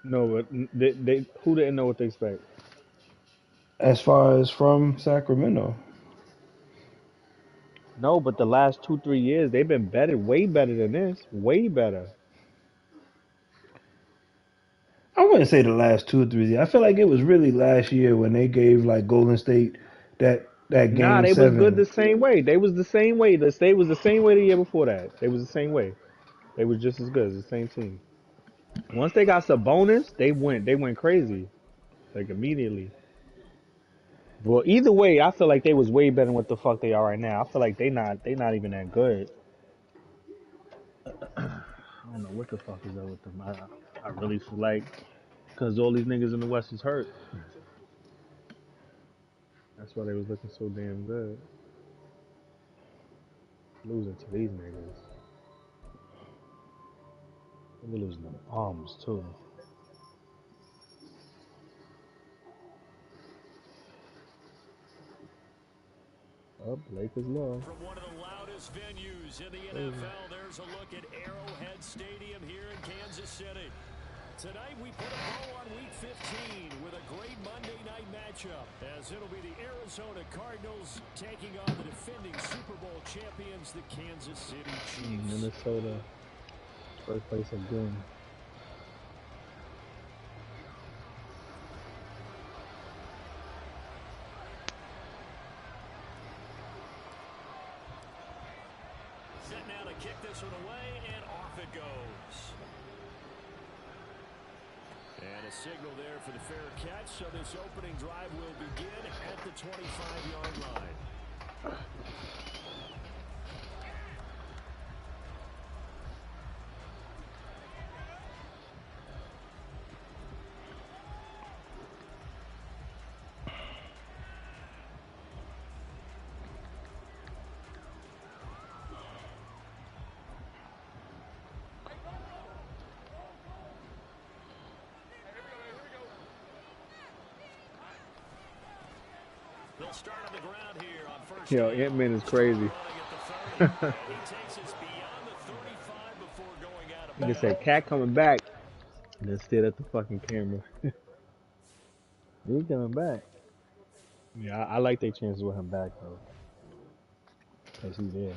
No, but they who didn't know what to expect. As far as from Sacramento, No, but the last 2 3 years they've been better, way better than this, way better. I wouldn't say the last 2 or 3 years. I feel like it was really last year when they gave like Golden State that Nah, game they was good the seven. same way. They was the same way. The state was the same way the year before that. They was the same way. They was just as good as the same team. Once they got Sabonis, they went crazy like immediately. Well, either way, I feel like they was way better than what the fuck they are right now. I feel like they not even that good. I don't know what the fuck is up with them. I really feel like because all these niggas in the West is hurt. That's why they was looking so damn good. Losing to these niggas. They be losing them arms too. Up, Lakers lost. From one of the loudest venues in the Crazy. NFL, there's a look at Arrowhead Stadium here in Kansas City. Tonight we put a bow on Week 15 with a great Monday night matchup, as it'll be the Arizona Cardinals taking on the defending Super Bowl champions, the Kansas City Chiefs. Minnesota, first place again. Set now to kick this one away, and off it goes. And a signal there for the fair catch, so this opening drive will begin at the 25-yard line. They'll start on the ground here on first Yo, down. Ant-Man is crazy. He takes us beyond the 35 before going out of Nigga bounds. said cat coming back. And then stared at the fucking camera. He coming back. Yeah, I like their chances with him back though. Cause he there.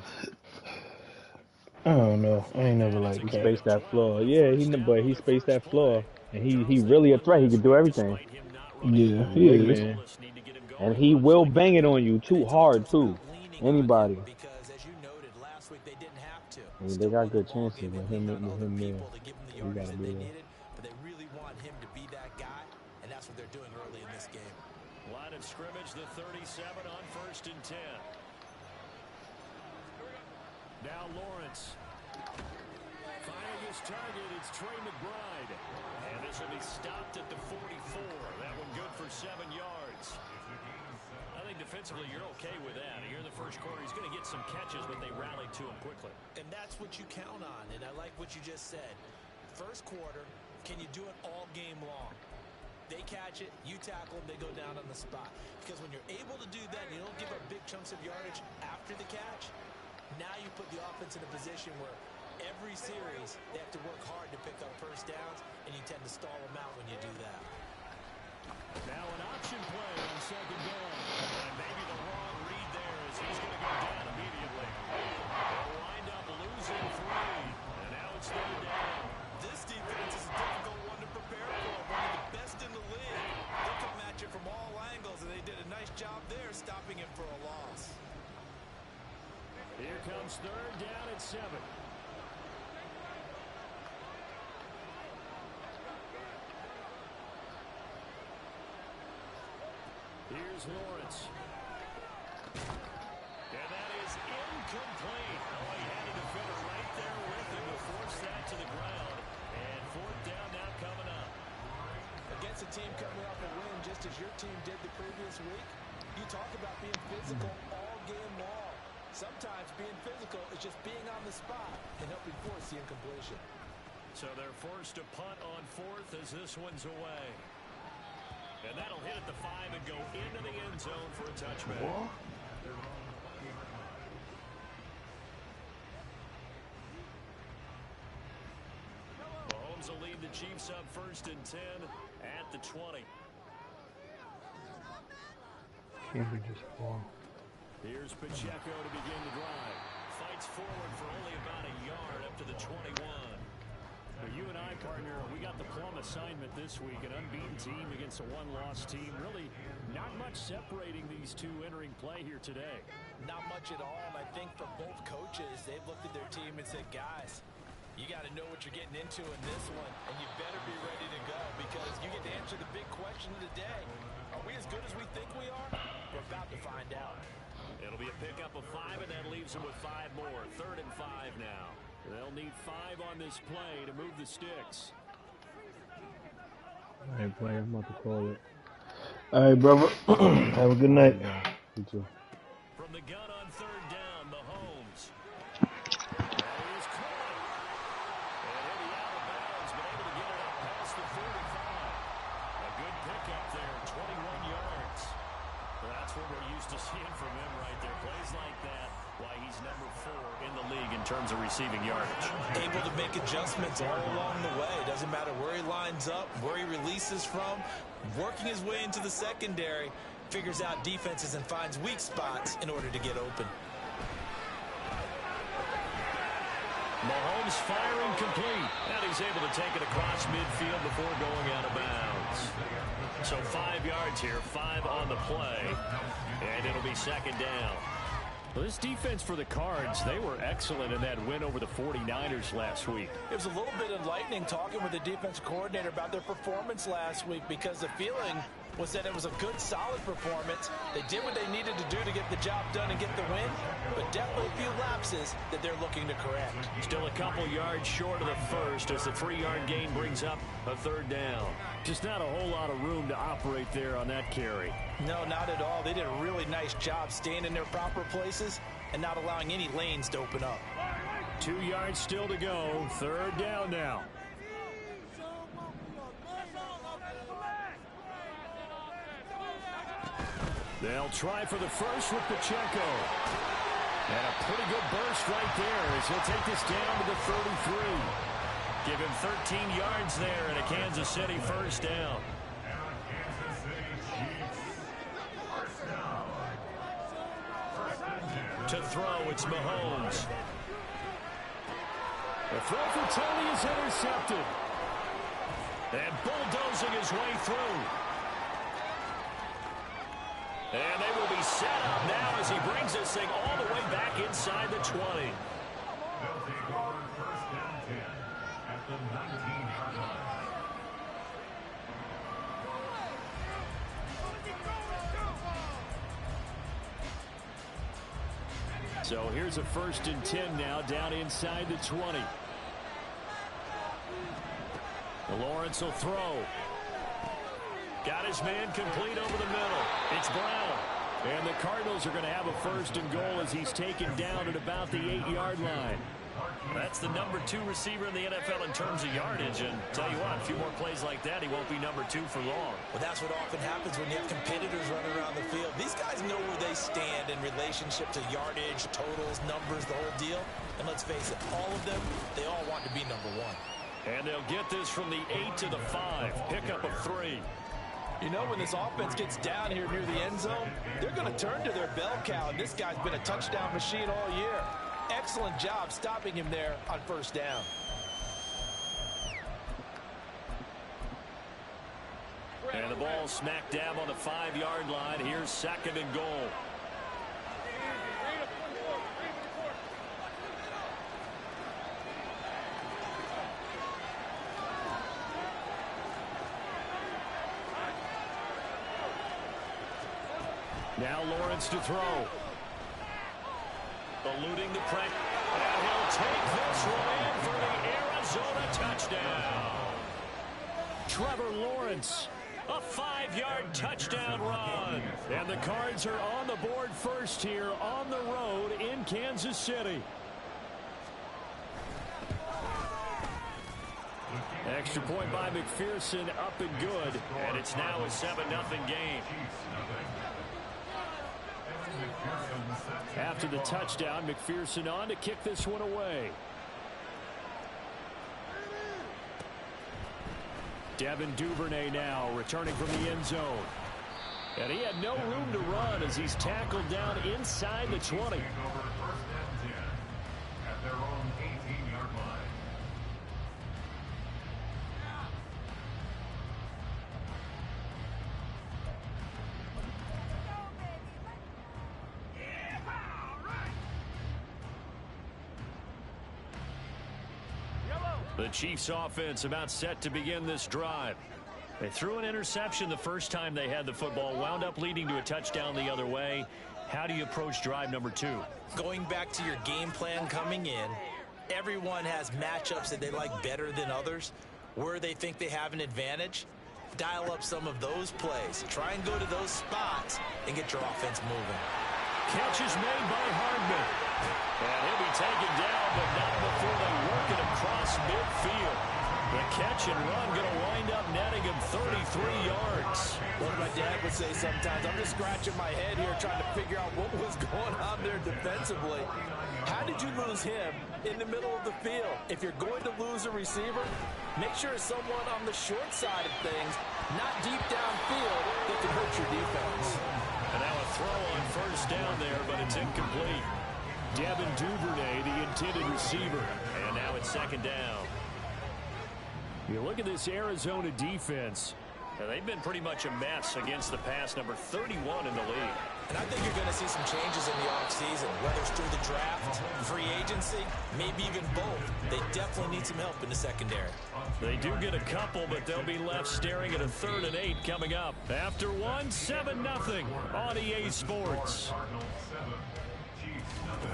I don't know. I ain't never And it's a liked He Cat. gain spaced of that 12 floor. on Yeah, first down but on he the spaced first that floor. play. And he Charles really a Leno threat. He could do loose, everything. despite him not running Yeah, well. he Big is. man. Specialists need to get him And going he once will again. bang it on you too hard too. Anybody. Because as you noted last week, they didn't have to. I mean, they Still got won the good ball chances game with and leaned on other him there. people to give them the We yardage gotta that be they there. needed, but they really want him to be that guy, and that's what they're doing early in this game. Line of scrimmage, the 37 on first and 10. Now Lawrence. Finding his target, it's Trey McBride. And this will be stopped at the 44. That one good for 7 yards. I think defensively you're okay with that. Here in the first quarter, he's going to get some catches, but they rallied to him quickly. And that's what you count on, and I like what you just said. First quarter, can you do it all game long? They catch it, you tackle them, they go down on the spot. Because when you're able to do that, you don't give up big chunks of yardage after the catch, now you put the offense in a position where every series they have to work hard to pick up first downs, and you tend to stall them out when you do that. Now an option play on second down. And maybe the wrong read there as he's going to go down immediately. They'll wind up losing 3. And now it's third down. This defense is a difficult one to prepare for. One of the best in the league. They come at you from all angles, and they did a nice job there stopping him for a loss. Here comes third down at 7. Here's Lawrence. And that is incomplete. Oh, he had a defender right there with him to force that to the ground. And fourth down now coming up. Against a team coming off a win just as your team did the previous week, you talk about being physical all game long. Sometimes being physical is just being on the spot and helping force the incompletion. So they're forced to punt on fourth as this one's away. And that'll hit at the 5 and go into the end zone for a touchback. What? Mahomes will lead leave the Chiefs up 1st and 10 at the 20. Can't be just ball. Here's Pacheco to begin the drive. Fights forward for only about a yard up to the 21. Well, you and I, partner, we got the plum assignment this week. An unbeaten team against a one-loss team. Really not much separating these two entering play here today. Not much at all, and I think for both coaches, they've looked at their team and said, guys, you got to know what you're getting into in this one, and you better be ready to go because you get to answer the big question of the day. Are we as good as we think we are? We're about to find out. It'll be a pickup of 5, and that leaves them with 5 more. 3rd and 5 now. They'll need 5 on this play to move the sticks. All right, play. I'm about to call it. All right, brother. Have a good night. Yeah, you too. From the gun on 3rd down, Mahomes. That is caught. And heading out of bounds, but able to get it up past the 35. A good pickup there, 21 yards. Well, that's what we're used to seeing from him right there. Plays like that, why he's number 4 in the league in terms of receiving yardage. Able to make adjustments all along the way. Doesn't matter where he lines up, where he releases from. Working his way into the secondary, figures out defenses and finds weak spots in order to get open. Mahomes firing complete. And he's able to take it across midfield before going out of bounds. So 5 yards here, 5 on the play. And it'll be 2nd down. Well, this defense for the Cards, they were excellent in that win over the 49ers last week. It was a little bit enlightening talking with the defensive coordinator about their performance last week because the feeling was that it was a good, solid performance. They did what they needed to do to get the job done and get the win, but definitely a few lapses that they're looking to correct. Still a couple yards short of the first as the 3-yard gain brings up a 3rd down. Just not a whole lot of room to operate there on that carry. No, not at all. They did a really nice job staying in their proper places and not allowing any lanes to open up. 2 yards still to go. 3rd down now. They'll try for the first with Pacheco. And a pretty good burst right there as he'll take this down to the 33. Give him 13 yards there and a Kansas City 1st down. To throw, it's Mahomes. The throw for Tony is intercepted. And bulldozing his way through. And they will be set up now as he brings this thing all the way back inside the 20. They'll take over 1st down 10 at the 19-yard line. So here's a 1st and 10 now down inside the 20. Lawrence will throw. Got his man complete over the middle. It's Brown. And the Cardinals are going to have a 1st and goal as he's taken down at about the 8-yard line. That's the number 2 receiver in the NFL in terms of yardage. And tell you what, a few more plays like that, he won't be number 2 for long. Well, that's what often happens when you have competitors running around the field. These guys know where they stand in relationship to yardage, totals, numbers, the whole deal. And let's face it, all of them, they all want to be number 1. And they'll get this from the 8 to the 5. Pickup of 3. You know, when this offense gets down here near the end zone, they're going to turn to their bell cow, and this guy's been a touchdown machine all year. Excellent job stopping him there on 1st down. And the ball smack dab on the 5-yard line. Here's 2nd and goal. Now Lawrence to throw. Eluding the pressure. And he'll take this one in for the Arizona touchdown. Trevor Lawrence, a 5-yard touchdown run. And the Cards are on the board first here on the road in Kansas City. Extra point by McPherson, up and good. And it's now a 7-0 game. After the touchdown, McPherson on to kick this one away. Devin Duvernay now returning from the end zone. And he had no room to run as he's tackled down inside the 20. Taking over first and 10 at their own 18-yard line. The Chiefs offense about set to begin this drive. They threw an interception the first time they had the football, wound up leading to a touchdown the other way. How do you approach drive number 2? Going back to your game plan coming in, everyone has matchups that they like better than others. Where they think they have an advantage, dial up some of those plays. Try and go to those spots and get your offense moving. Catch is made by Hardman. And he'll be taken down, but not before they work it across midfield. The catch and run going to wind up netting him 33 yards. What my dad would say sometimes, I'm just scratching my head here trying to figure out what was going on there defensively. How did you lose him in the middle of the field? If you're going to lose a receiver, make sure it's someone on the short side of things, not deep downfield that can hurt your defense. And now a throw on first down there, but it's incomplete. Devin Duvernay, the intended receiver. And now it's second down. You look at this Arizona defense. They've been pretty much a mess against the pass, number 31 in the league. And I think you're going to see some changes in the offseason, whether it's through the draft, free agency, maybe even both. They definitely need some help in the secondary. They do get a couple, but they'll be left staring at a 3rd and 8 coming up. After 1, 7-0 on EA Sports. Cardinals 7, Chiefs nothing.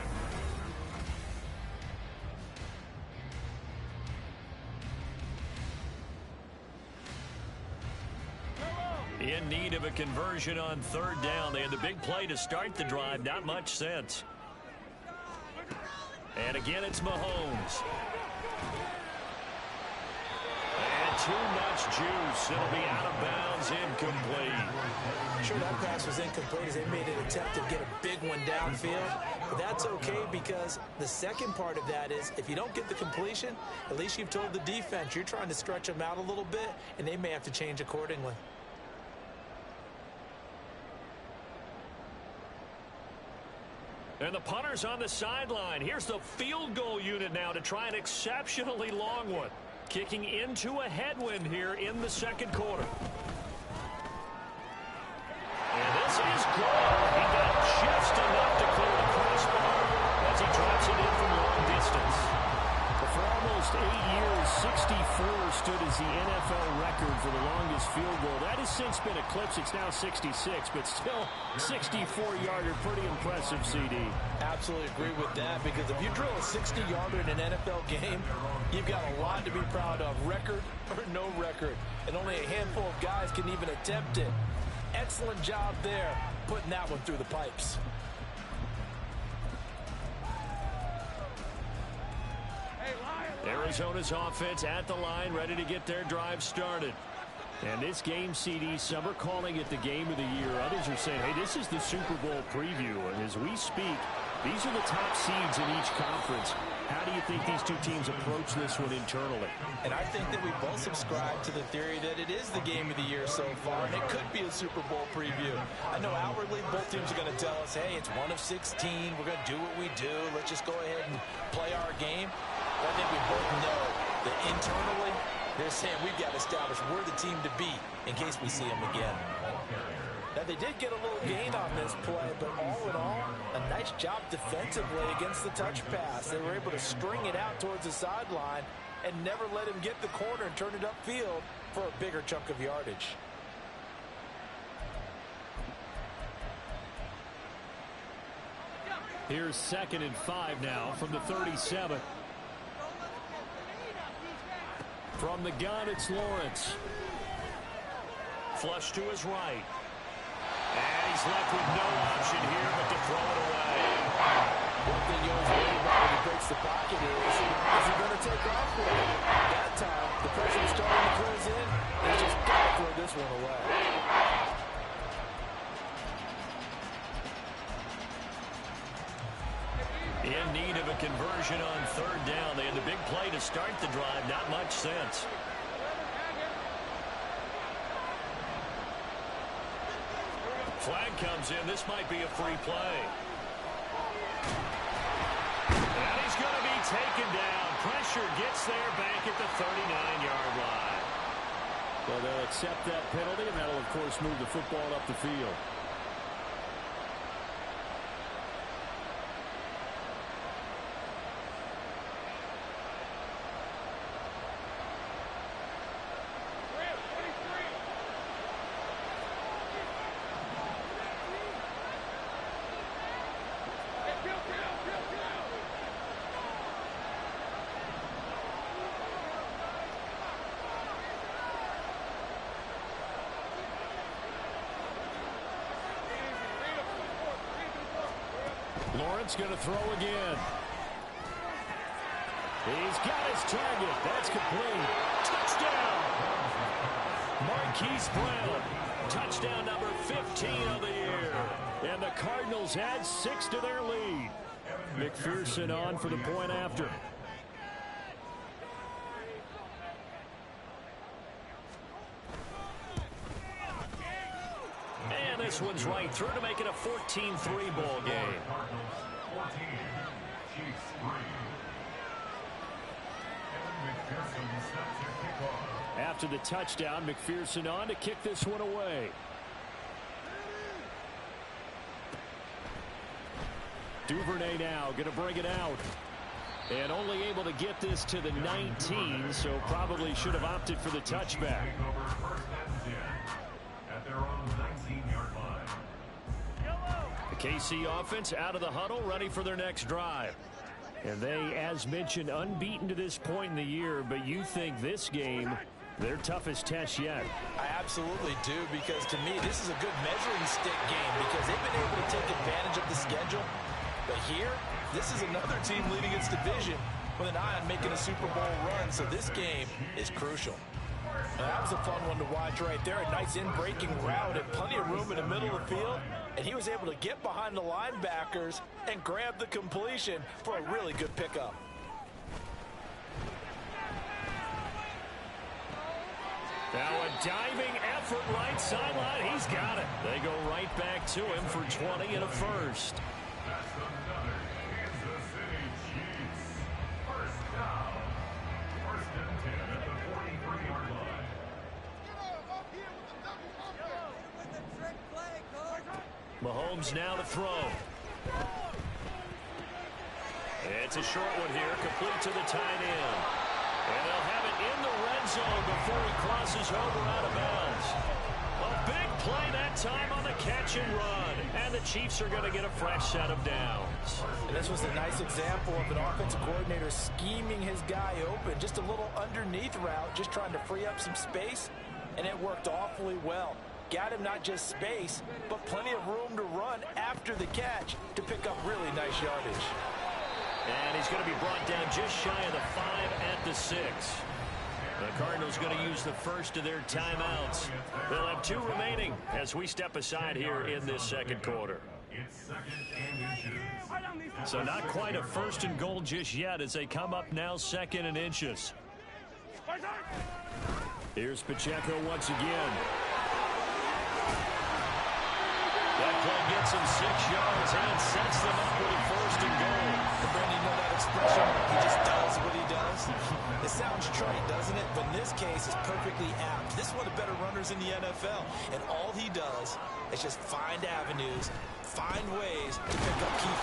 In need of a conversion on 3rd down. They had the big play to start the drive. Not much sense. And again, it's Mahomes. And too much juice. It'll be out of bounds, incomplete. Sure, that pass was incomplete as they made an attempt to get a big one downfield. But that's okay because the second part of that is if you don't get the completion, at least you've told the defense you're trying to stretch them out a little bit, and they may have to change accordingly. And the punter's on the sideline. Here's the field goal unit now to try an exceptionally long one. Kicking into a headwind here in the second quarter. And this is good. He got just enough to clear the crossbar as he drops it in from long distance. But for almost 8 years, 64 stood as the NFL record for the longest field goal. That has since been eclipsed. It's now 66, but still 64-yarder. Pretty impressive, CD. Absolutely agree with that because if you drill a 60-yarder in an NFL game, you've got a lot to be proud of, record or no record. And only a handful of guys can even attempt it. Excellent job there, putting that one through the pipes. Arizona's offense at the line, ready to get their drive started. And this game, CD, some are calling it the game of the year. Others are saying, hey, this is the Super Bowl preview. And as we speak, these are the top seeds in each conference. How do you think these two teams approach this one internally? And I think that we both subscribe to the theory that it is the game of the year so far, and it could be a Super Bowl preview. I know outwardly both teams are going to tell us, hey, it's 1 of 16. We're going to do what we do. Let's just go ahead and play our game. But I think we both know that internally, they're saying we've got to establish we're the team to beat in case we see them again. Now, they did get a little gain on this play, but all in all, a nice job defensively against the touch pass. They were able to string it out towards the sideline and never let him get the corner and turn it upfield for a bigger chunk of yardage. Here's 2nd and 5 now from the 37. From the gun, it's Lawrence. Flush to his right. And he's left with no option here but to throw it away. One thing you always worry about when he breaks the pocket is he going to take off with it? That time, the pressure is starting to close in, and he's just got to throw this one away. In need of a conversion on 3rd down. They had the big play to start the drive. Not much sense. Flag comes in. This might be a free play. And he's going to be taken down. Pressure gets there back at the 39-yard line. Well, they'll accept that penalty, and that'll, of course, move the football up the field. Lawrence going to throw again. He's got his target. That's complete. Touchdown. Marquise Brown. Touchdown number 15 of the year. And the Cardinals add 6 to their lead. McPherson on for the point after. And this one's right through to make it a 14-3 ball game. Cardinals 14, Chiefs 3. McPherson snaps your kickoff. After the touchdown, McPherson on to kick this one away. Duvernay now going to bring it out. And only able to get this to the 19, so probably should have opted for the touchback. Over first and 10 at their own 19-yard line. The KC offense out of the huddle, ready for their next drive. And they, as mentioned, unbeaten to this point in the year, but you think this game, their toughest test yet. I absolutely do, because to me, this is a good measuring stick game because they've been able to take advantage of the schedule. But here, this is another team leading its division with an eye on making a Super Bowl run, so this game is crucial. Now, that was a fun one to watch right there. A nice in-breaking route and plenty of room in the middle of the field. And he was able to get behind the linebackers and grab the completion for a really good pickup. Now a diving effort right sideline. He's got it. They go right back to him for 20 and a first. That's another Kansas City Chiefs. First down. First and 10 at the 43-yard line. Mahomes now to throw. It's a short one here, complete to the tight end. And they'll have it in the red zone before he crosses over out of bounds. A big play that time on the catch and run. And the Chiefs are going to get a fresh set of downs. And this was a nice example of an offensive coordinator scheming his guy open. Just a little underneath route, just trying to free up some space. And it worked awfully well. Got him not just space, but plenty of room to run after the catch to pick up really nice yardage. And he's going to be brought down just shy of the 5 at the 6. The Cardinals going to use the first of their timeouts. They'll have 2 remaining as we step aside here in this second quarter. It's second and inches. So not quite a first and goal just yet as they come up now second and inches. Here's Pacheco once again. That play gets him 6 yards and sets them up with a first and goal. Brandon, you know that expression? He just does what he does. It sounds trite, doesn't it? But in this case, it's perfectly apt. This is one of the better runners in the NFL. And all he does is just find avenues, find ways to pick up key.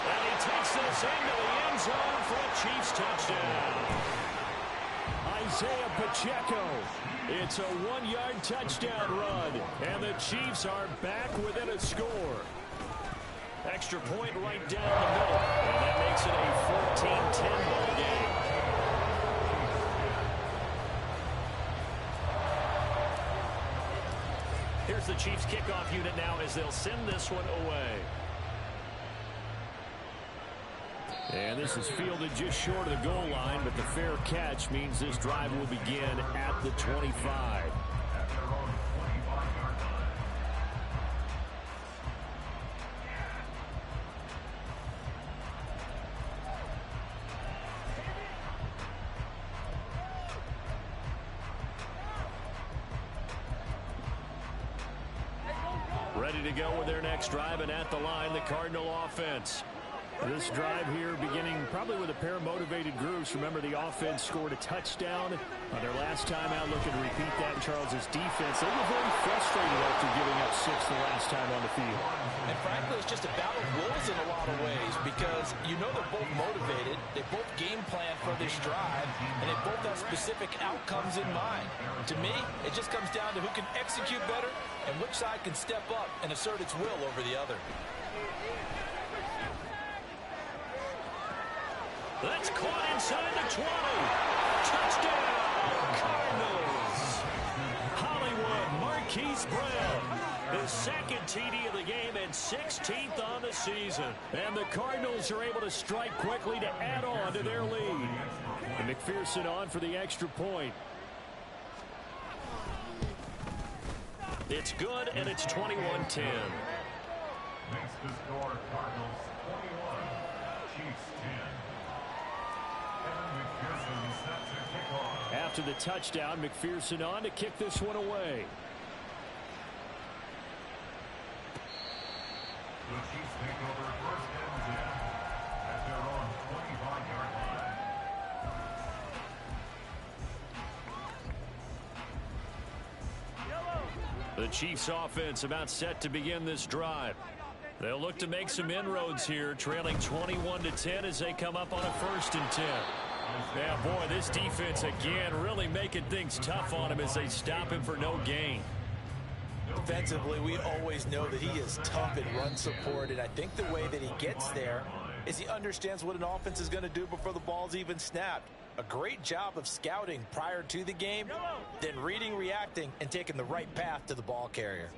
And he takes this into the end zone for a Chiefs touchdown. Isaiah Pacheco. It's a 1-yard touchdown run. And the Chiefs are back within a score. Extra point right down the middle. And that makes it a 14-10 ball game. Here's the Chiefs kickoff unit now as they'll send this one away. And this is fielded just short of the goal line, but the fair catch means this drive will begin at the 25. At their own 25-yard line. Ready to go with their next drive, and at the line, the Cardinal offense. This drive here beginning probably with a pair of motivated groups. Remember, the offense scored a touchdown on their last time out. Looking to repeat that in Charles' defense. They were very frustrated after giving up 6 the last time on the field. And frankly, it's just a battle of wills in a lot of ways because you know they're both motivated. They both game plan for this drive, and they both have specific outcomes in mind. To me, it just comes down to who can execute better and which side can step up and assert its will over the other. That's caught inside the 20. Touchdown, Cardinals. Hollywood Marquise Brown, his second TD of the game and 16th on the season. And the Cardinals are able to strike quickly to add on to their lead. And McPherson on for the extra point. It's good, and it's 21-10. Makes the score Cardinals 21, Chiefs 10. McPherson set to kick off. After the touchdown, McPherson on to kick this one away. The Chiefs take over first and 10 at their own 25-yard line. The Chiefs offense about set to begin this drive. They'll look to make some inroads here, trailing 21-10 as they come up on a 1st and 10. Yeah, boy, this defense again really making things tough on him as they stop him for no gain. Defensively, we always know that he is tough in run support, and I think the way that he gets there is he understands what an offense is going to do before the ball's even snapped. A great job of scouting prior to the game, then reading, reacting, and taking the right path to the ball carrier.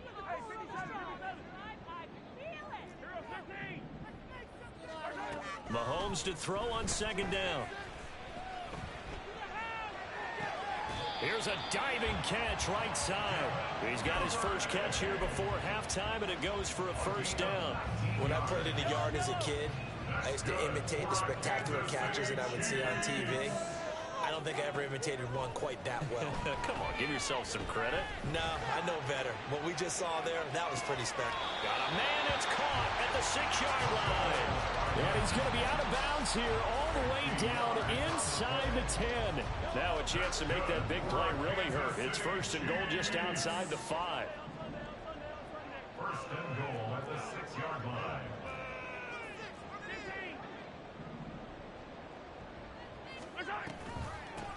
Mahomes to throw on 2nd down. Here's a diving catch right side. He's got his first catch here before halftime, and it goes for a 1st down. When I played in the yard as a kid, I used to imitate the spectacular catches that I would see on TV. I don't think I ever imitated one quite that well. Come on, give yourself some credit. No, I know better. What we just saw there, that was pretty special. Got a man that's caught at the 6-yard line. And he's going to be out of bounds here all the way down inside the 10. Now a chance to make that big play really hurt. It's 1st and goal just outside the 5. First and goal at the 6-yard line.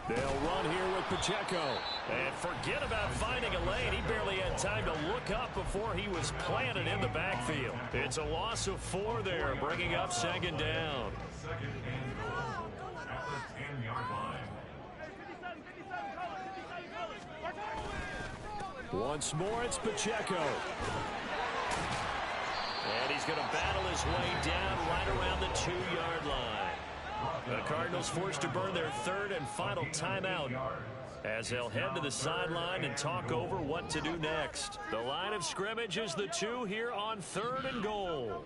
They'll run here with Pacheco. And forget about finding a lane. He barely had time to look up before he was planted in the backfield. It's a loss of 4 there, bringing up 2nd down. Second and goal at the 10-yard line. Once more, it's Pacheco. And he's going to battle his way down right around the 2-yard line. The Cardinals forced to burn their 3rd and final timeout as they'll head to the sideline and talk over what to do next. The line of scrimmage is the 2 here on 3rd and goal.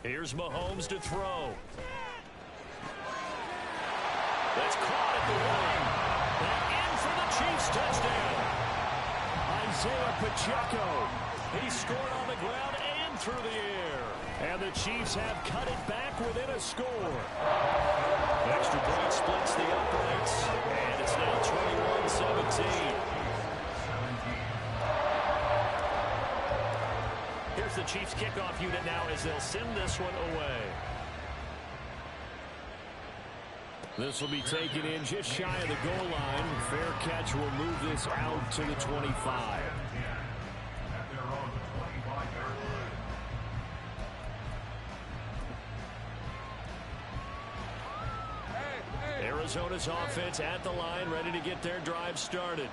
Here's Mahomes to throw. That's caught at the 1. And in for the Chiefs touchdown. Isaiah Pacheco. He scored on the ground and through the air. And the Chiefs have cut it back within a score. Extra point splits the uprights. And it's now 21-17. Here's the Chiefs kickoff unit now as they'll send this one away. This will be taken in just shy of the goal line. Fair catch will move this out to the 25. Arizona's offense at the line, ready to get their drive started.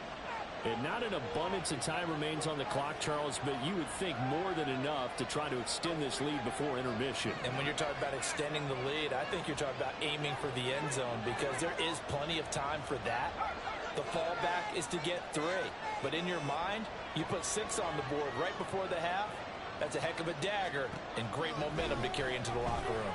And not an abundance of time remains on the clock, Charles, but you would think more than enough to try to extend this lead before intermission. And when you're talking about extending the lead, I think you're talking about aiming for the end zone because there is plenty of time for that. The fallback is to get 3. But in your mind, you put 6 on the board right before the half. That's a heck of a dagger and great momentum to carry into the locker room.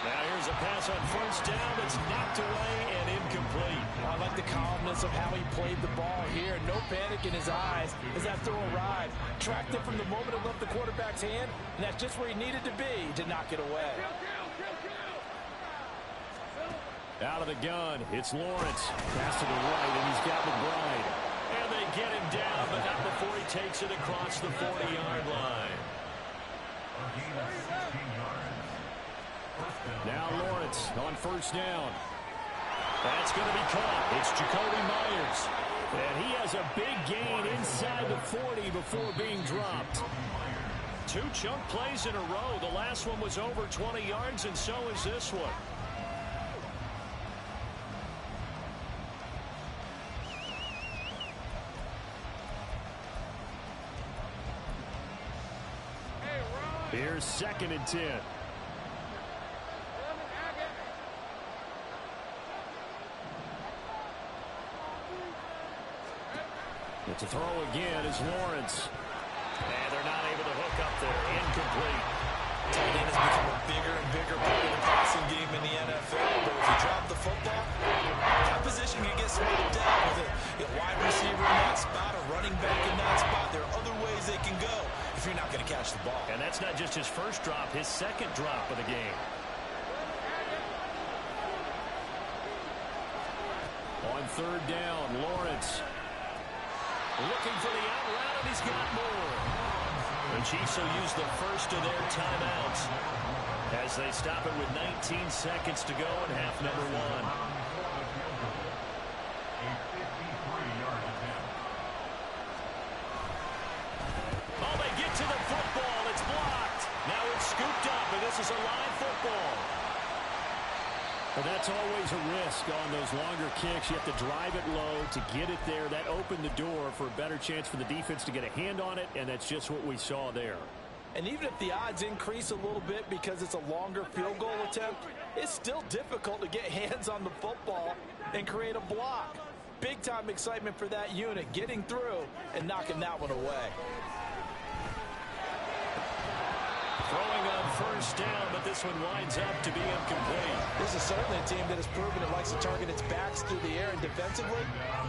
Now here's a pass on 1st down that's knocked away and incomplete. I like the calmness regardless of how he played the ball here. No panic in his eyes as that throw arrived. Tracked it from the moment it left the quarterback's hand, and that's just where he needed to be to knock it away. Out of the gun, it's Lawrence. Pass to the right, and he's got McBride. And they get him down, but not before he takes it across the 40-yard line. Now Lawrence on first down. That's going to be caught. It's Jacoby Myers. And he has a big gain inside the 40 before being dropped. 2 chunk plays in a row. The last one was over 20 yards, and so is this one. Here's 2nd and 10. It's a throw again is Lawrence. And they're not able to hook up there. Incomplete. Tight end has become a bigger and bigger part of the passing game in the NFL. But if you drop the football, that position can get swallowed down with a wide receiver in that spot, a running back in that spot. There are other ways they can go if you're not going to catch the ball. And that's not just his first drop, his second drop of the game. On 3rd down, Lawrence looking for the out route, and he's got more. The Chiefs will use the first of their timeouts as they stop it with 19 seconds to go in half number 1. Oh, they get to the football. It's blocked. Now it's scooped up, and this is a live football. But that's always a risk on those longer kicks. You have to drive it low to get it there. That opened the door for a better chance for the defense to get a hand on it, and that's just what we saw there. And even if the odds increase a little bit because it's a longer field goal attempt, it's still difficult to get hands on the football and create a block. Big-time excitement for that unit, getting through and knocking that one away. Throwing on first down, but this one winds up to be incomplete. This is certainly a team that has proven it likes to target its backs through the air, and defensively,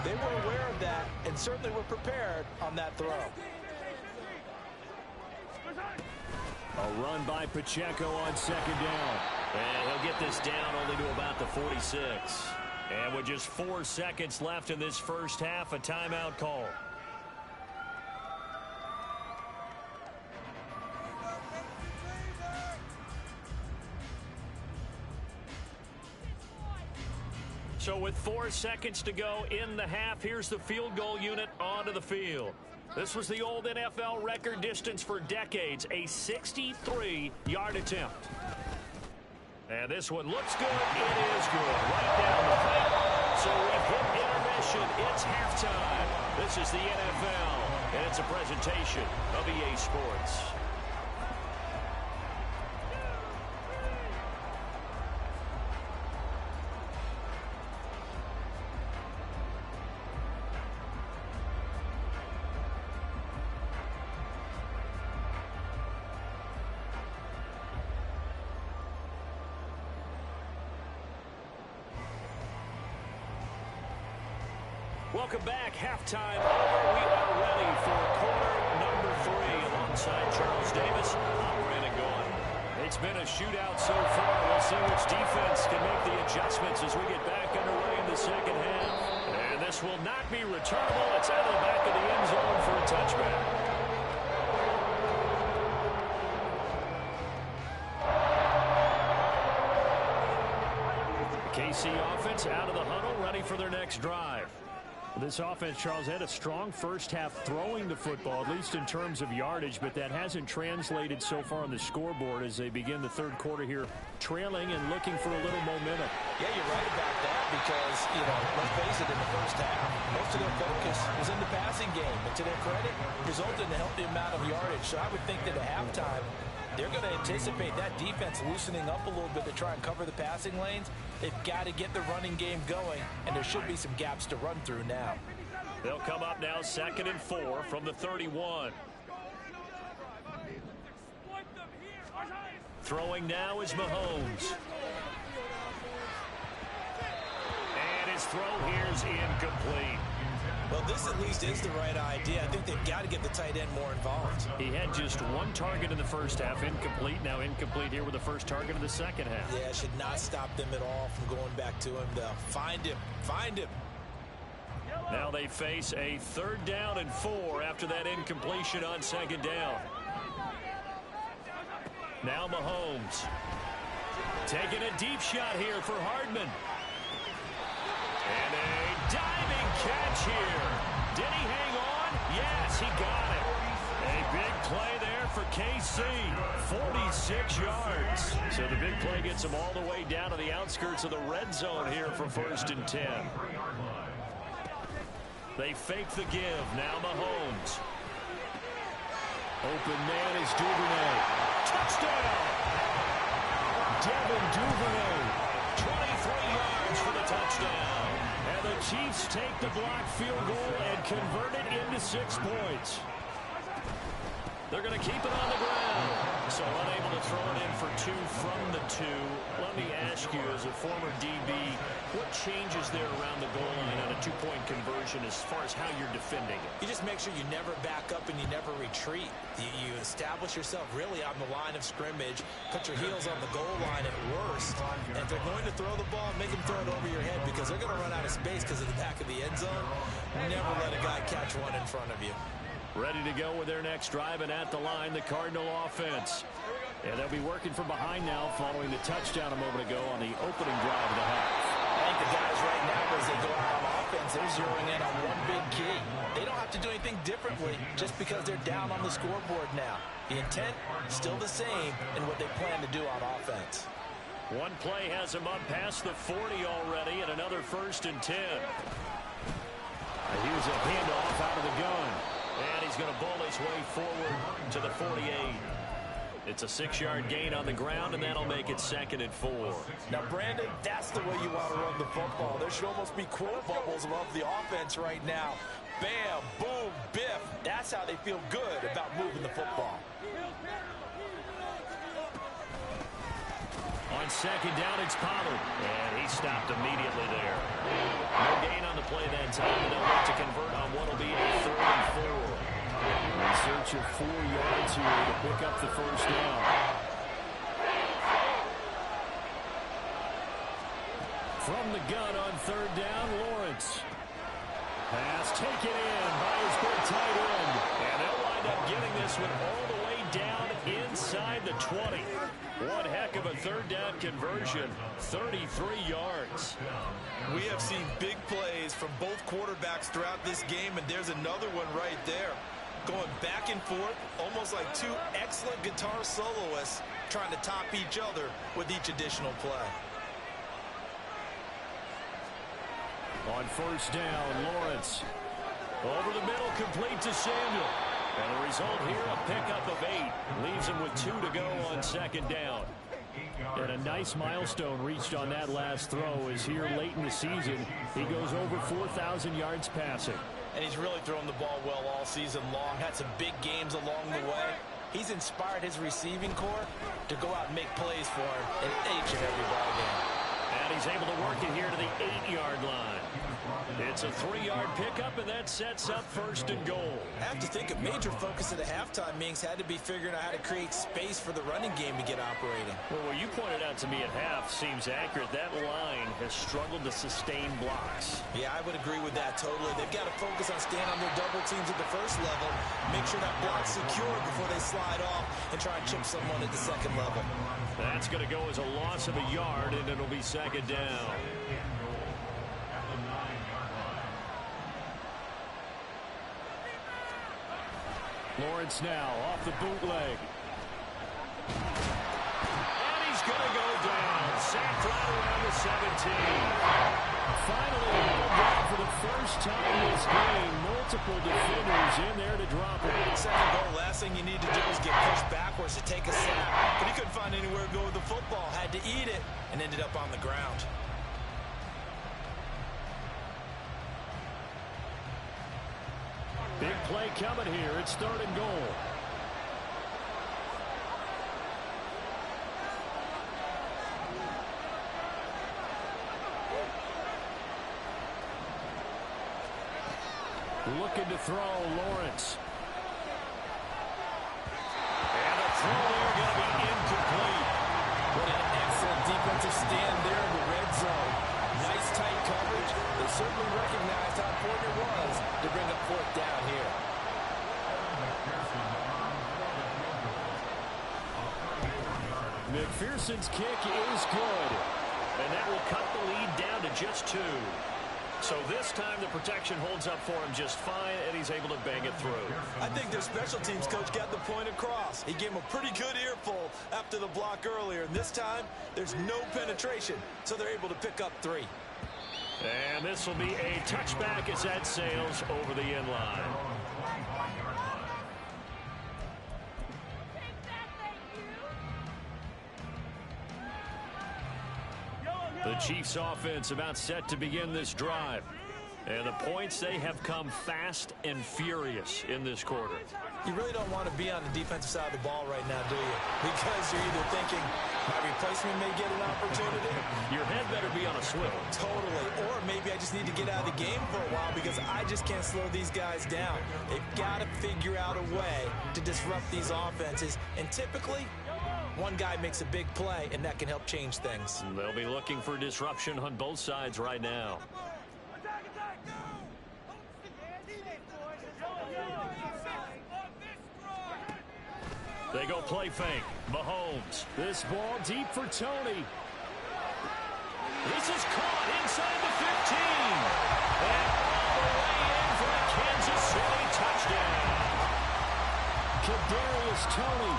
they were aware of that and certainly were prepared on that throw. A run by Pacheco on 2nd down. And he'll get this down only to about the 46. And with just 4 seconds left in this first half, a timeout call. So with 4 seconds to go in the half, here's the field goal unit onto the field. This was the old NFL record distance for decades, a 63-yard attempt. And this one looks good. It is good. Right down the field. So we've hit intermission. It's halftime. This is the NFL, and it's a presentation of EA Sports. Welcome back. Halftime over. We are ready for quarter number 3 alongside Charles Davis. I'm Brandon Gaudin. It's been a shootout so far. We'll see which defense can make the adjustments as we get back underway in the second half. And this will not be returnable. It's out of the back of the end zone for a touchback. KC offense out of the huddle, ready for their next drive. This offense, Charles, had a strong first half throwing the football, at least in terms of yardage, but that hasn't translated so far on the scoreboard as they begin the third quarter here, trailing and looking for a little momentum. Yeah, you're right about that because, let's face it, in the first half, most of their focus was in the passing game. And to their credit, resulted in a healthy amount of yardage. So I would think that at halftime, they're going to anticipate that defense loosening up a little bit to try and cover the passing lanes. They've got to get the running game going, and there should be some gaps to run through now. They'll come up now 2nd and 4 from the 31. Throwing now is Mahomes. And his throw here's incomplete. Well, this at least is the right idea. I think they've got to get the tight end more involved. He had just one target in the first half, incomplete. Now incomplete here with the first target of the second half. Yeah, it should not stop them at all from going back to him, though. Find him. Find him. Now they face a 3rd down and 4 after that incompletion on 2nd down. Now Mahomes. Taking a deep shot here for Hardman. And a diving catch here. Did he hang on? Yes, he got it. A big play there for KC. 46 yards. So the big play gets him all the way down to the outskirts of the red zone here for 1st and 10. They fake the give. Now Mahomes. Open man is Duvernay. Touchdown! Devin Duvernay. 23 yards for the touchdown. And the Chiefs take the blocked field goal and convert it into 6 points. They're going to keep it on the ground. So unable to throw it in for 2 from the 2. Let me ask you, as a former DB, what changes there around the goal line on a 2-point conversion as far as how you're defending it? You just make sure you never back up and you never retreat. You establish yourself really on the line of scrimmage, put your heels on the goal line at worst, and if they're going to throw the ball, make them throw it over your head because they're going to run out of space because of the back of the end zone. Never let a guy catch one in front of you. Ready to go with their next drive, and at the line, the Cardinal offense. And they'll be working from behind now following the touchdown a moment ago on the opening drive of the half. I think the guys right now, as they go out on offense, they're zeroing in on one big key. They don't have to do anything differently just because they're down on the scoreboard now. The intent, still the same in what they plan to do on offense. One play has him up past the 40 already, and another 1st and 10. Here's a handoff out of the gun. And he's going to bowl his way forward to the 48. It's a 6-yard gain on the ground, and that'll make it 2nd and 4. Now, Brandon, that's the way you want to run the football. There should almost be quote bubbles above the offense right now. Bam, boom, biff. That's how they feel good about moving the football. On 2nd down, it's Pollard. And he stopped immediately there. No gain on the play that time, and they'll look to convert on what will be a 3rd and 4. In search of 4 yards here to pick up the 1st down. From the gun on 3rd down, Lawrence. Pass taken in by his big tight end. And they'll wind up getting this one all the way down inside the 20. One heck of a 3rd down conversion, 33 yards. We have seen big plays from both quarterbacks throughout this game, and there's another one right there. Going back and forth, almost like 2 excellent guitar soloists trying to top each other with each additional play. On 1st down, Lawrence. Over the middle, complete to Samuel. And the result here, a pickup of 8. Leaves him with 2 to go on 2nd down. And a nice milestone reached on that last throw as here late in the season, he goes over 4,000 yards passing. And he's really thrown the ball well all season long. Had some big games along the way. He's inspired his receiving corps to go out and make plays for him in each and every ball game. And he's able to work it here to the 8-yard line. It's a 3-yard pickup, and that sets up 1st and goal. I have to think a major focus at the halftime, Minks, had to be figuring out how to create space for the running game to get operating. Well, what you pointed out to me at half seems accurate. That line has struggled to sustain blocks. Yeah, I would agree with that totally. They've got to focus on staying on their double teams at the 1st level, make sure that block's secure before they slide off and try and chip someone at the 2nd level. That's going to go as a loss of a yard, and it'll be 2nd down. Lawrence now off the bootleg. And he's going to go down. Sacked right around the 17. Finally held down for the first time this game. Multiple defenders in there to drop it. 2nd goal, last thing you need to do is get pushed backwards to take a sack. But he couldn't find anywhere to go with the football. Had to eat it and ended up on the ground. Big play coming here. It's 3rd and goal. Looking to throw, Lawrence. And the throw there going to be incomplete. What an excellent defensive stand there in the red zone. Nice tight coverage. They certainly recognized how important it was to bring up fourth down here. McPherson's kick is good. And that will cut the lead down to just 2. So this time the protection holds up for him just fine, and he's able to bang it through. I think their special teams coach got the point across. He gave him a pretty good earful after the block earlier, and this time there's no penetration, so they're able to pick up 3. And this will be a touchback as that sails over the end line. The Chiefs offense about set to begin this drive. And the points, they have come fast and furious in this quarter. You really don't want to be on the defensive side of the ball right now, do you? Because you're either thinking, my replacement may get an opportunity. Your head better be on a swivel. Totally. Or maybe I just need to get out of the game for a while because I just can't slow these guys down. They've got to figure out a way to disrupt these offenses. And typically, one guy makes a big play, and that can help change things. They'll be looking for disruption on both sides right now. They go play fake. Mahomes. This ball deep for Tony. This is caught inside the 15. And all the way in for a Kansas City touchdown. Kadarius Toney,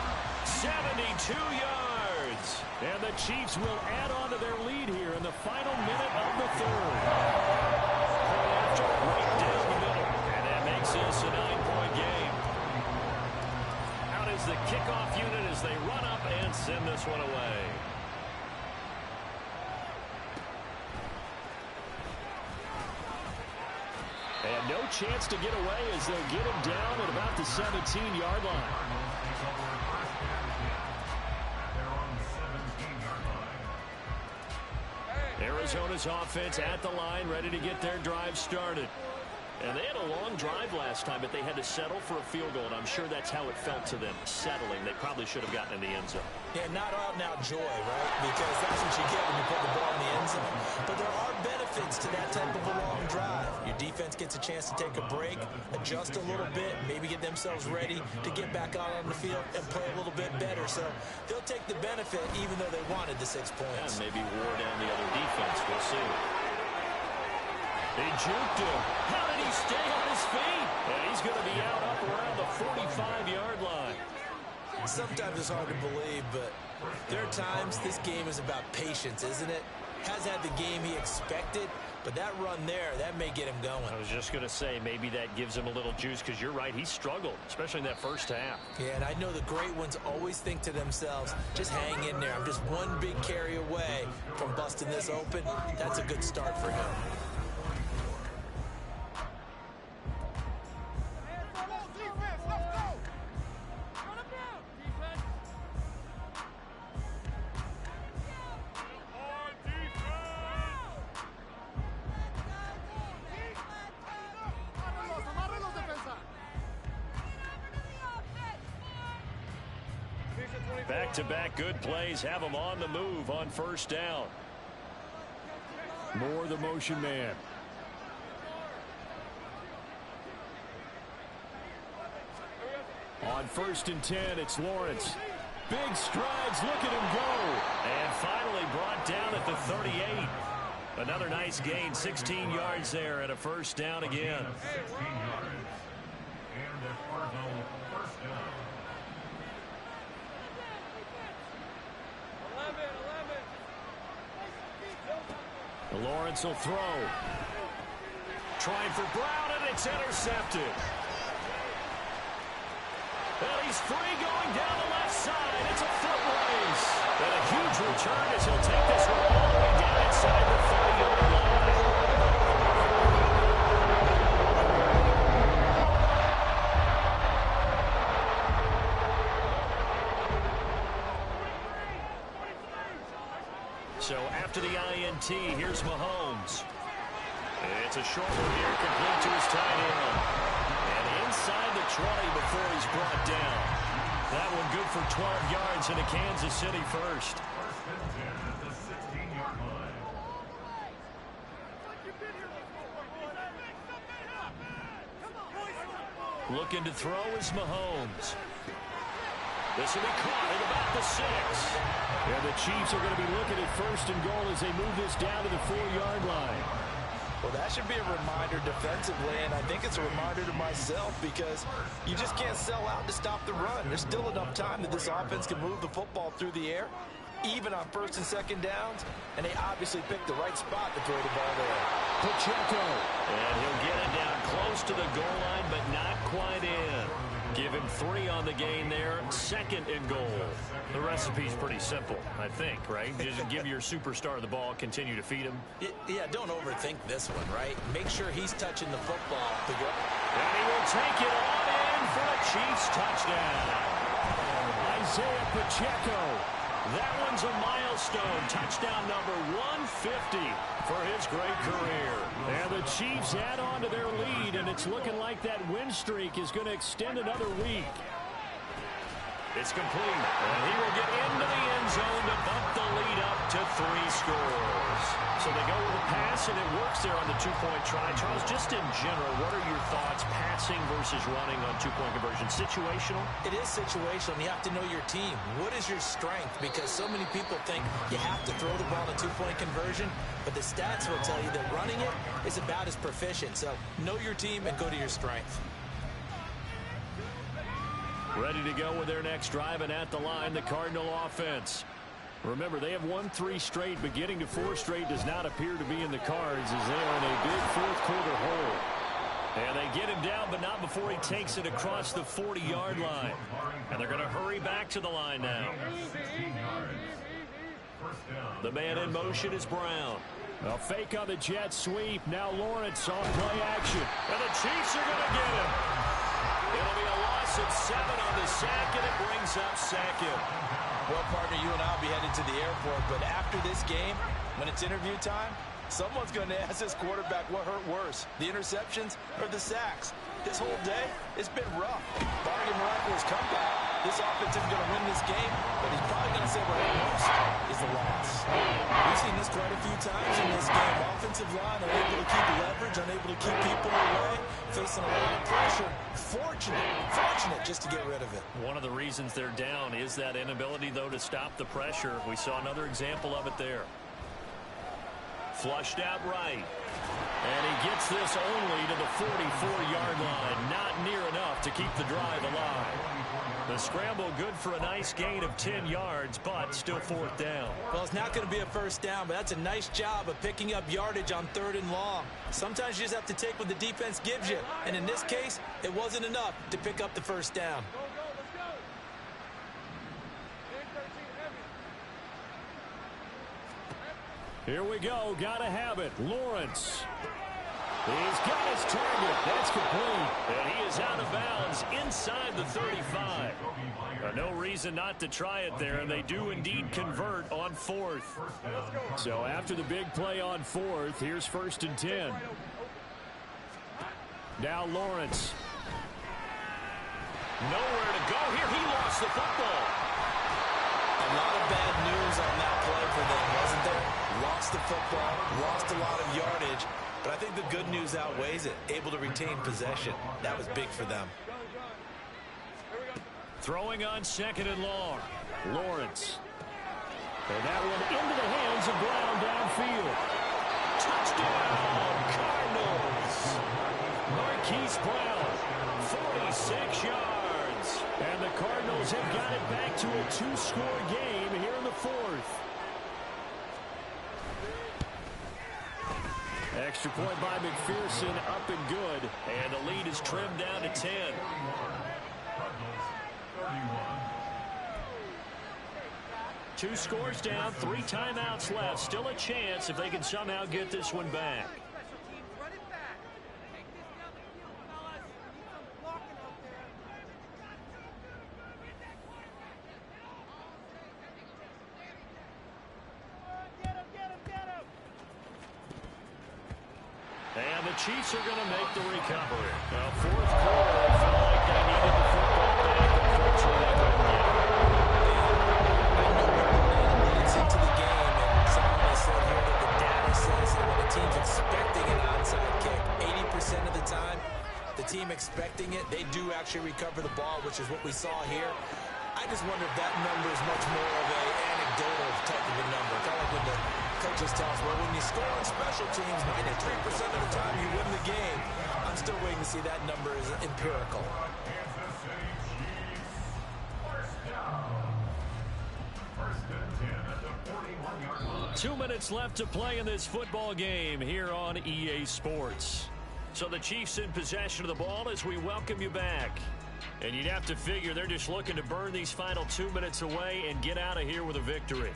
72 yards. And the Chiefs will add on to their lead here in the final minute of the third. Point after right down the middle. And that makes this a 9-point game. Out is the kickoff unit as they run up and send this one away. And no chance to get away as they'll get him down at about the 17-yard line. Arizona's offense at the line, ready to get their drive started. And they had a long drive last time, but they had to settle for a field goal, and I'm sure that's how it felt to them, settling. They probably should have gotten in the end zone. Yeah, not out-and-out joy, right? Because that's what you get when you put the ball in the end zone. But there are benefits to that type of a long drive. Your defense gets a chance to take a break, adjust a little bit, maybe get themselves ready to get back out on the field and play a little bit better. So they'll take the benefit even though they wanted the 6 points. And maybe wore down the other defense. We'll see. They juked him. How did he stay on his feet? And he's going to be out up around the 45-yard line. Sometimes it's hard to believe, but there are times this game is about patience, isn't it? Has had the game he expected, but that run there, that may get him going. I was just going to say, maybe that gives him a little juice, because you're right, he struggled, especially in that first half. Yeah, and I know the great ones always think to themselves, just hang in there. I'm just one big carry away from busting this open. That's a good start for him. Back-to-back good plays have them on the move on first down. Moore, the motion man. On 1st and 10, it's Lawrence. Big strides, look at him go. And finally brought down at the 38. Another nice gain, 16 yards there and a first down again. 16 yards. And the Cardinal first down. Lawrence will throw. Trying for Brown, and it's intercepted. And he's free going down the left side. It's a foot race. And a huge return as he'll take this one all the way down inside the 30-yard line. So after the INT, here's Mahomes. It's a short one here, complete to his tight end. And inside the 20 before he's brought down. That one good for 12 yards into Kansas City first. First and 10 at the 16-yard line. Looking to throw is Mahomes. This will be caught at about the 6. And the Chiefs are going to be looking at first and goal as they move this down to the 4-yard line. Well, that should be a reminder defensively, and I think it's a reminder to myself because you just can't sell out to stop the run. There's still enough time that this offense can move the football through the air, even on first and second downs, and they obviously picked the right spot to throw the ball there. Pacheco. And he'll get it down close to the goal line, but not quite in. Give him 3 on the gain there, second and goal. The recipe's pretty simple, I think, right? Just give your superstar the ball, continue to feed him. Yeah, don't overthink this one, right? Make sure he's touching the football to go. And he will take it on in for a Chiefs touchdown. Isaiah Pacheco. That one's a milestone. Touchdown number 150 for his great career. And the Chiefs add on to their lead, and it's looking like that win streak is going to extend another week. It's complete, and he will get into the end zone to bump the lead up to 3 scores. So they go with a pass, and it works there on the 2-point try. Charles, just in general, what are your thoughts passing versus running on 2-point conversion? Situational? It is situational, and you have to know your team. What is your strength? Because so many people think you have to throw the ball in a 2-point conversion, but the stats will tell you that running it is about as proficient. So know your team and go to your strength. Ready to go with their next drive, and at the line, the Cardinal offense. Remember, they have won 3 straight, but getting to 4 straight does not appear to be in the cards as they are in a big fourth-quarter hole. And they get him down, but not before he takes it across the 40-yard line. And they're going to hurry back to the line now. The man in motion is Brown. A fake on the jet sweep. Now Lawrence off play action. And the Chiefs are going to get him. It'll be a loss of 7 on the sack, and it brings up second. Well, partner, you and I will be headed to the airport, but after this game, when it's interview time, someone's going to ask this quarterback what hurt worse, the interceptions or the sacks. This whole day, it's been rough. Barring a miraculous comeback, this offense isn't going to win this game, but he's probably going to say what hurt worse is the loss. We've seen this quite a few times in this game. Offensive line unable to keep leverage, unable to keep people away, facing a lot of pressure. Fortunate just to get rid of it. One of the reasons they're down is that inability, though, to stop the pressure. We saw another example of it there. Flushed out right. And he gets this only to the 44-yard line. Not near enough to keep the drive alive. The scramble good for a nice gain of 10 yards, but still 4th down. Well, it's not going to be a first down, but that's a nice job of picking up yardage on 3rd and long. Sometimes you just have to take what the defense gives you. And in this case, it wasn't enough to pick up the first down. Here we go. Got to have it. Lawrence. He's got his target. That's complete. And he is out of bounds inside the 35. No reason not to try it there, and they do indeed convert on 4th. So after the big play on 4th, here's 1st and 10. Now Lawrence. Nowhere to go here. He lost the football. A lot of bad news on that play for them, wasn't there? Lost the football, lost a lot of yardage, but I think the good news outweighs it. Able to retain possession. That was big for them. Throwing on 2nd and long. Lawrence. And that one into the hands of Brown downfield. Touchdown, Cardinals. Marquise Brown, 46 yards. And the Cardinals have got it back to a 2-score game here in the 4th. Extra point by McPherson, up and good. And the lead is trimmed down to 10. 2 scores down, 3 timeouts left. Still a chance if they can somehow get this one back. Chiefs are going to make the recovery. Fourth quarter, they felt like they needed the football back. Unfortunately, they couldn't get it. I know we're going minutes into the game, and someone has said here that the data says that when a team's expecting an onside kick, 80% of the time, the team expecting it, they do actually recover the ball, which is what we saw here. I just wonder if that number is much more of an anecdotal type of a number. Kind of like when the coaches tell us, well, when you score on special teams, 93% of the time you win the game. I'm still waiting to see that number is empirical. Kansas City Chiefs. First down. First and 10 at the 41-yard line. 2 minutes left to play in this football game here on EA Sports. So the Chiefs in possession of the ball as we welcome you back. And you'd have to figure they're just looking to burn these final 2 minutes away and get out of here with a victory.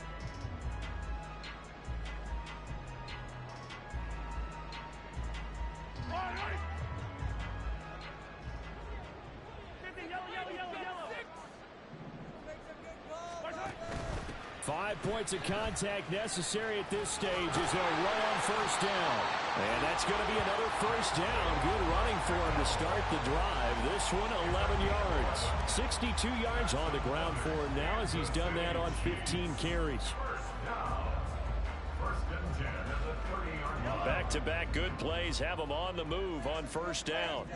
Five points of contact necessary at this stage as they'll run on first down. And that's going to be another first down. Good running for him to start the drive. This one, 11 yards. 62 yards on the ground for him now as he's done that on 15 carries. First and 10 at the 30-yard line. Back-to-back good plays have him on the move on first down.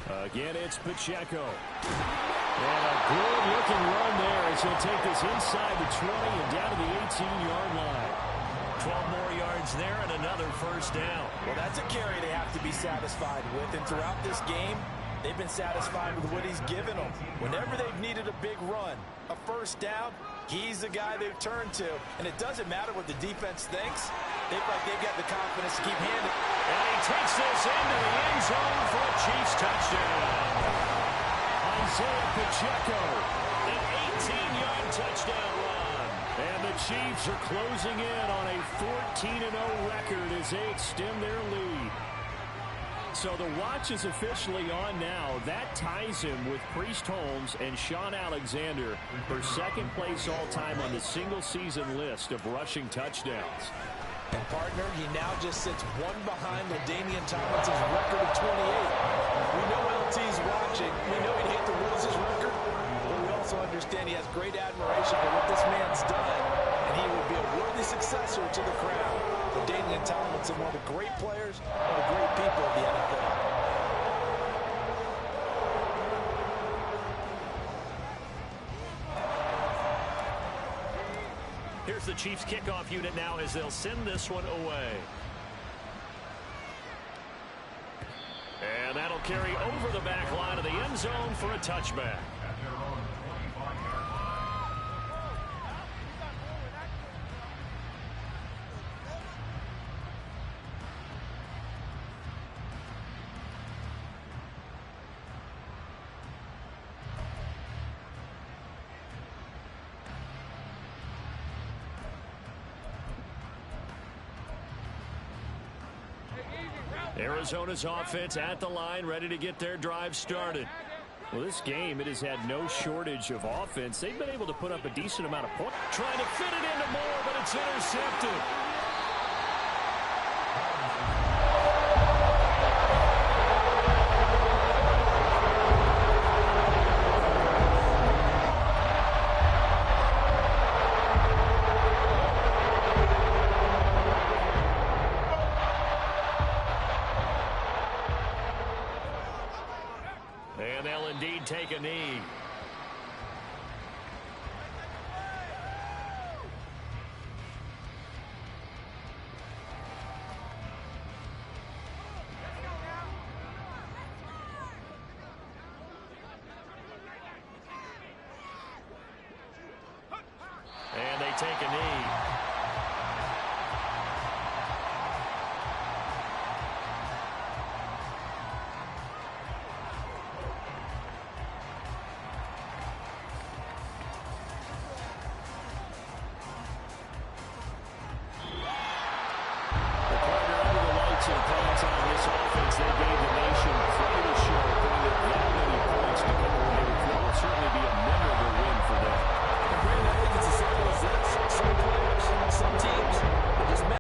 Again, it's Pacheco. And a good-looking run there as he'll take this inside the 20 and down to the 18-yard line. 12 more yards there and another first down. Well, that's a carry they have to be satisfied with. And throughout this game, they've been satisfied with what he's given them. Whenever they've needed a big run, a first down, he's the guy they've turned to. And it doesn't matter what the defense thinks. They feel like they've got the confidence to keep handling. And he takes this into the end zone for a Chiefs touchdown. Isaiah Pacheco, an 18-yard touchdown run. And the Chiefs are closing in on a 14-0 record as they extend their lead. So the watch is officially on now. That ties him with Priest Holmes and Sean Alexander for second place all-time on the single-season list of rushing touchdowns. And, partner, he now just sits one behind LaDainian Tomlinson's record of 28. We know LT's watching. We know he'd hate to lose his record. But we also understand he has great admiration for what this man's done. And he will be a worthy successor to the crown. LaDainian Tomlinson, one of the great players, one of the great people of the NFL. Here's the Chiefs kickoff unit now as they'll send this one away. And that'll carry over the back line of the end zone for a touchback. At their own 25-yard line. Arizona's offense at the line, ready to get their drive started. Well, this game, it has had no shortage of offense. They've been able to put up a decent amount of points. Trying to fit it into Moore, but it's intercepted. And they'll indeed take a knee. And they take a knee.